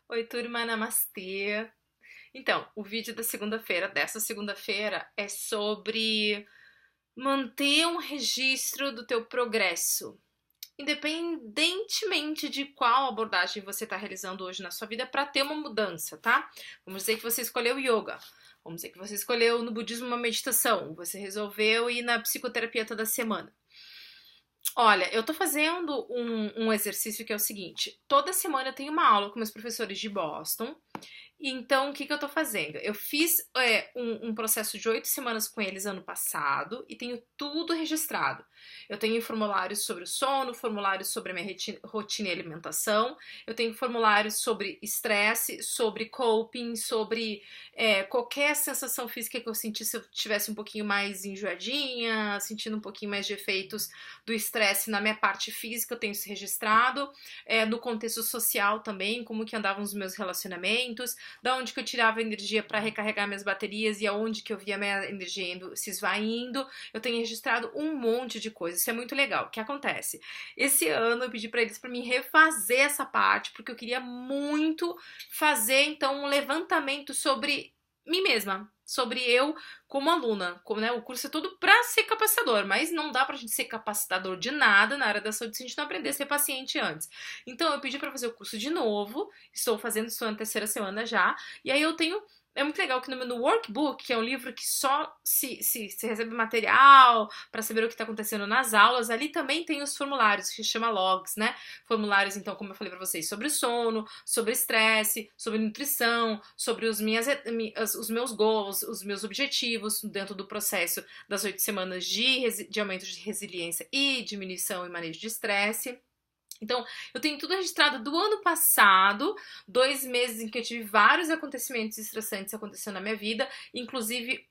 Oi, turma, namastê. Então, o vídeo da segunda-feira, dessa segunda-feira, é sobre manter um registro do teu progresso, independentemente de qual abordagem você está realizando hoje na sua vida para ter uma mudança, tá? Vamos dizer que você escolheu yoga. Vamos dizer que você escolheu no budismo uma meditação. Você resolveu ir na psicoterapia toda semana. Olha, eu tô fazendo um exercício que é o seguinte: toda semana eu tenho uma aula com meus professores de Boston. Então, o que que eu tô fazendo? Eu fiz um processo de 8 semanas com eles ano passado e tenho tudo registrado. Eu tenho formulários sobre o sono, formulários sobre a minha rotina e alimentação, eu tenho formulários sobre estresse, sobre coping, sobre qualquer sensação física que eu senti se eu tivesse um pouquinho mais enjoadinha, sentindo um pouquinho mais de efeitos do estresse na minha parte física, eu tenho isso registrado. No contexto social também, como que andavam os meus relacionamentos, da onde que eu tirava energia para recarregar minhas baterias e aonde que eu via minha energia se esvaindo. Eu tenho registrado um monte de coisas. Isso é muito legal. O que acontece? Esse ano eu pedi para eles para mim refazer essa parte, porque eu queria muito fazer então um levantamento sobre mim mesma, sobre eu como aluna, como, né, o curso é todo para ser capacitador, mas não dá pra gente ser capacitador de nada na área da saúde se a gente não aprender a ser paciente antes. Então eu pedi para fazer o curso de novo, estou fazendo, estou na terceira semana já, e aí eu tenho. É muito legal que no workbook, que é um livro que só se recebe material para saber o que está acontecendo nas aulas, ali também tem os formulários, que se chama logs, né? Formulários, então, como eu falei para vocês, sobre sono, sobre estresse, sobre nutrição, sobre os meus goals, os meus objetivos dentro do processo das 8 semanas de aumento de resiliência e diminuição e manejo de estresse. Então, eu tenho tudo registrado do ano passado, 2 meses em que eu tive vários acontecimentos estressantes acontecendo na minha vida, inclusive,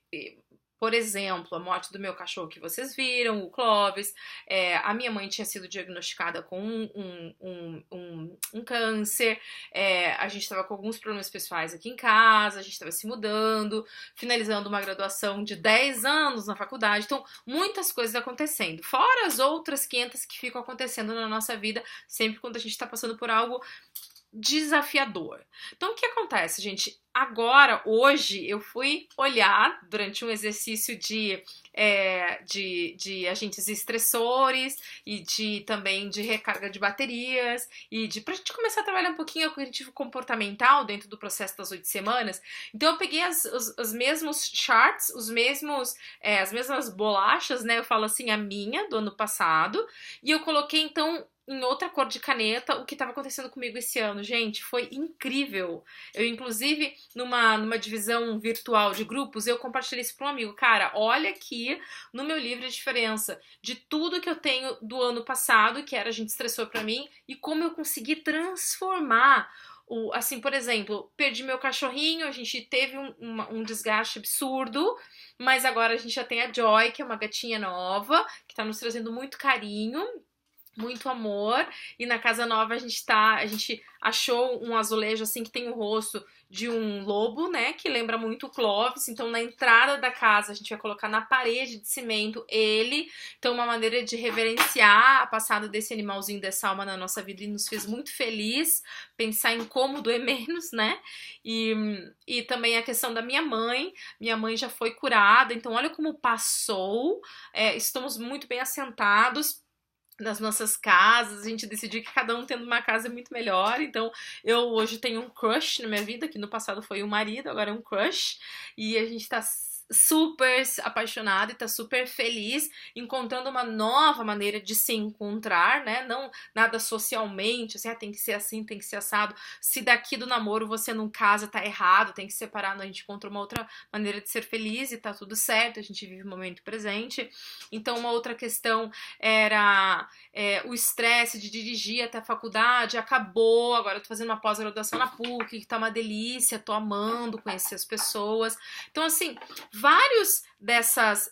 por exemplo, a morte do meu cachorro que vocês viram, o Clovis. A minha mãe tinha sido diagnosticada com um câncer. A gente estava com alguns problemas pessoais aqui em casa, a gente estava se mudando, finalizando uma graduação de 10 anos na faculdade. Então, muitas coisas acontecendo. Fora as outras 500 que ficam acontecendo na nossa vida, sempre quando a gente está passando por algo desafiador. Então, o que acontece, gente? Agora, hoje, eu fui olhar durante um exercício de agentes estressores e também de recarga de baterias e pra gente começar a trabalhar um pouquinho o cognitivo comportamental dentro do processo das 8 semanas. Então, eu peguei os mesmos charts, as mesmas bolachas, né? Eu falo assim, a minha do ano passado, e eu coloquei, então, em outra cor de caneta o que estava acontecendo comigo esse ano. Gente, foi incrível. Eu, inclusive, numa divisão virtual de grupos, eu compartilhei isso para um amigo. Cara, olha aqui no meu livro a diferença de tudo que eu tenho do ano passado, que era a gente estressou para mim, e como eu consegui transformar. Assim, por exemplo, perdi meu cachorrinho, a gente teve um desgaste absurdo, mas agora a gente já tem a Joy, que é uma gatinha nova, que tá nos trazendo muito carinho, muito amor. E na casa nova a gente achou um azulejo assim que tem o rosto de um lobo, né, que lembra muito o Clovis. Então na entrada da casa a gente vai colocar na parede de cimento ele. Então uma maneira de reverenciar a passada desse animalzinho, dessa alma na nossa vida, e nos fez muito feliz pensar em como doer menos, né? E também a questão da minha mãe já foi curada, então olha como passou. Estamos muito bem assentados das nossas casas. A gente decidiu que cada um tendo uma casa é muito melhor. Então, eu hoje tenho um crush na minha vida, que no passado foi um marido, agora é um crush. E a gente tá super apaixonado e tá super feliz, encontrando uma nova maneira de se encontrar, né? Não nada socialmente, assim, tem que ser assim, tem que ser assado. Se daqui do namoro você não casa, tá errado, tem que separar. Não, a gente encontra uma outra maneira de ser feliz e tá tudo certo, a gente vive o momento presente. Então, uma outra questão era o estresse de dirigir até a faculdade, acabou. Agora eu tô fazendo uma pós-graduação na PUC, que tá uma delícia, tô amando conhecer as pessoas. Então, assim, vários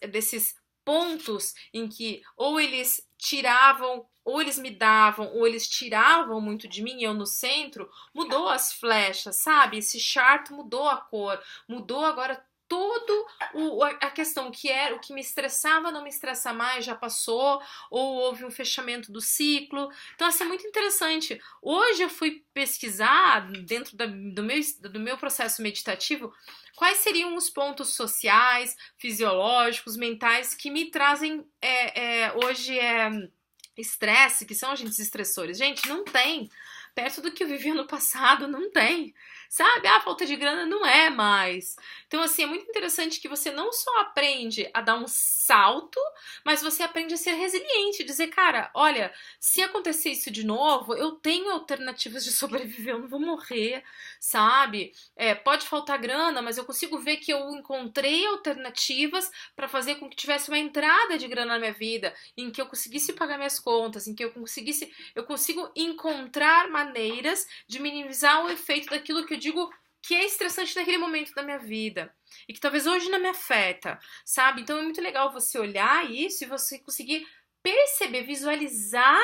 desses pontos em que ou eles tiravam, ou eles me davam, ou eles tiravam muito de mim, eu no centro, mudou as flechas, sabe? Esse chart mudou a cor, mudou agora todo a questão que era o que me estressava não me estressa mais, já passou, ou houve um fechamento do ciclo. Então, assim, é muito interessante. Hoje eu fui pesquisar dentro do meu processo meditativo quais seriam os pontos sociais, fisiológicos, mentais que me trazem hoje estresse, que são agentes estressores. Gente, não tem. Perto do que eu vivia no passado, não tem. Sabe? A falta de grana não é mais. Então, assim, é muito interessante que você não só aprende a dar um salto, mas você aprende a ser resiliente. Dizer, cara, olha, se acontecer isso de novo, eu tenho alternativas de sobreviver, eu não vou morrer, sabe? Pode faltar grana, mas eu consigo ver que eu encontrei alternativas para fazer com que tivesse uma entrada de grana na minha vida, em que eu conseguisse pagar minhas contas, em que eu consigo encontrar maneiras de minimizar o efeito daquilo que eu digo que é estressante naquele momento da minha vida e que talvez hoje não me afeta, sabe? Então é muito legal você olhar isso e você conseguir perceber, visualizar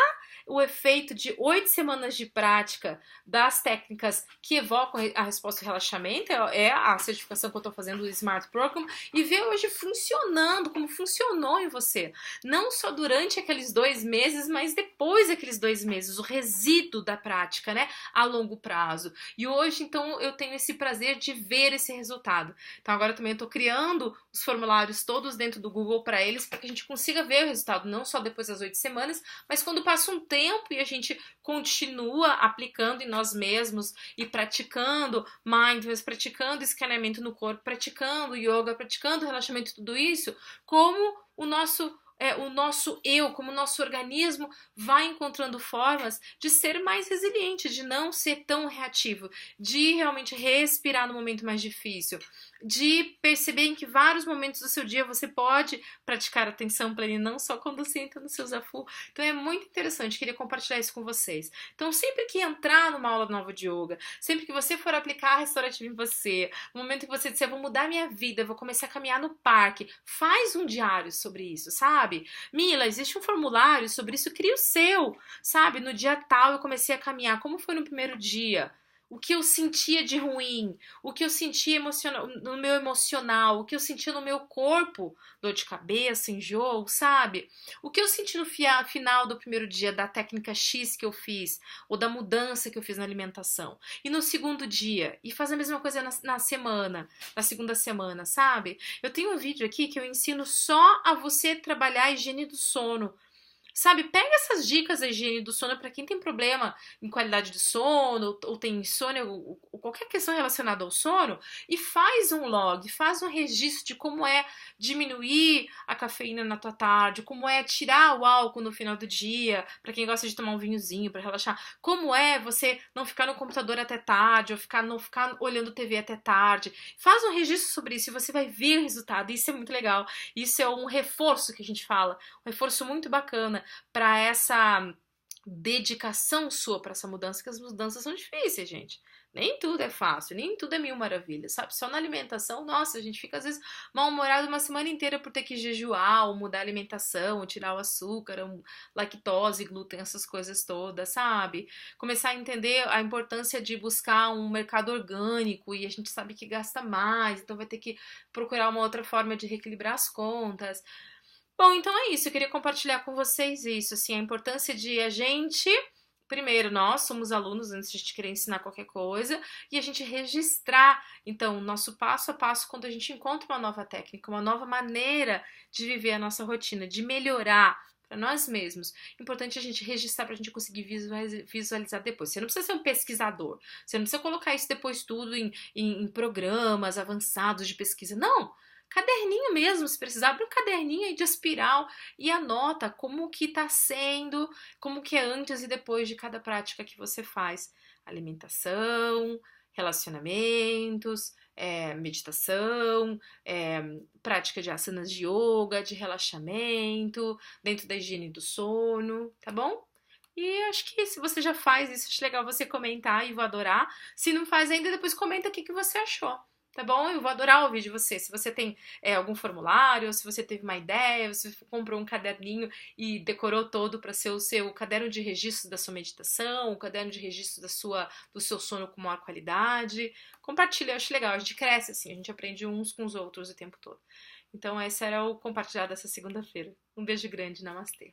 o efeito de 8 semanas de prática das técnicas que evocam a resposta ao relaxamento, é a certificação que eu estou fazendo do Smart Program, e ver hoje funcionando, como funcionou em você. Não só durante aqueles 2 meses, mas depois daqueles 2 meses, o resíduo da prática, né, a longo prazo. E hoje, então, eu tenho esse prazer de ver esse resultado. Então, agora também eu estou criando os formulários todos dentro do Google para eles, para que a gente consiga ver o resultado, não só depois das 8 semanas, mas quando passa um tempo e a gente continua aplicando em nós mesmos e praticando mindfulness, praticando escaneamento no corpo, praticando yoga, praticando relaxamento, tudo isso, como o nosso eu, como o nosso organismo vai encontrando formas de ser mais resiliente, de não ser tão reativo, de realmente respirar no momento mais difícil, de perceber em que vários momentos do seu dia você pode praticar atenção plena e não só quando senta no seu zafu. Então é muito interessante, queria compartilhar isso com vocês. Então sempre que entrar numa aula nova de yoga, sempre que você for aplicar a restaurativa em você, no momento que você disser, vou mudar minha vida, vou começar a caminhar no parque, faz um diário sobre isso, sabe? Mila, existe um formulário sobre isso, cria o seu, sabe? No dia tal eu comecei a caminhar, como foi no primeiro dia? O que eu sentia de ruim, o que eu sentia no meu emocional, o que eu sentia no meu corpo, dor de cabeça, enjoo, sabe? O que eu senti no final do primeiro dia da técnica X que eu fiz, ou da mudança que eu fiz na alimentação. E no segundo dia, e faz a mesma coisa na segunda semana, sabe? Eu tenho um vídeo aqui que eu ensino só a você trabalhar a higiene do sono. Sabe, pega essas dicas da higiene do sono para quem tem problema em qualidade de sono, ou tem insônia, ou qualquer questão relacionada ao sono, e faz um log, faz um registro de como é diminuir a cafeína na tua tarde, como é tirar o álcool no final do dia, para quem gosta de tomar um vinhozinho para relaxar, como é você não ficar no computador até tarde, ou não ficar olhando TV até tarde. Faz um registro sobre isso e você vai ver o resultado, isso é muito legal. Isso é um reforço que a gente fala, um reforço muito bacana para essa dedicação sua para essa mudança, que as mudanças são difíceis, gente. Nem tudo é fácil, nem tudo é mil maravilhas, sabe? Só na alimentação, nossa, a gente fica às vezes mal-humorado uma semana inteira por ter que jejuar, ou mudar a alimentação, ou tirar o açúcar, lactose, glúten, essas coisas todas, sabe? Começar a entender a importância de buscar um mercado orgânico, e a gente sabe que gasta mais, então vai ter que procurar uma outra forma de reequilibrar as contas. Bom, então é isso, eu queria compartilhar com vocês isso, assim, a importância de a gente, primeiro, nós somos alunos antes de a gente querer ensinar qualquer coisa, e a gente registrar, então, o nosso passo a passo quando a gente encontra uma nova técnica, uma nova maneira de viver a nossa rotina, de melhorar para nós mesmos. Importante a gente registrar para a gente conseguir visualizar depois. Você não precisa ser um pesquisador, você não precisa colocar isso depois tudo em programas avançados de pesquisa, não! Caderninho mesmo, se precisar, abre um caderninho aí de espiral e anota como que tá sendo, como que é antes e depois de cada prática que você faz. Alimentação, relacionamentos, meditação, prática de asanas de yoga, de relaxamento, dentro da higiene do sono, tá bom? E acho que se você já faz isso, acho legal você comentar e vou adorar. Se não faz ainda, depois comenta o que você achou. tá bom? Eu vou adorar ouvir de você. Se você tem algum formulário, ou se você teve uma ideia, se você comprou um caderninho e decorou todo para ser o seu caderno de registros da sua meditação, o caderno de registros do seu sono com maior qualidade, compartilha, eu acho legal. A gente cresce assim, a gente aprende uns com os outros o tempo todo. Então, esse era o compartilhar dessa segunda-feira. Um beijo grande, namastê.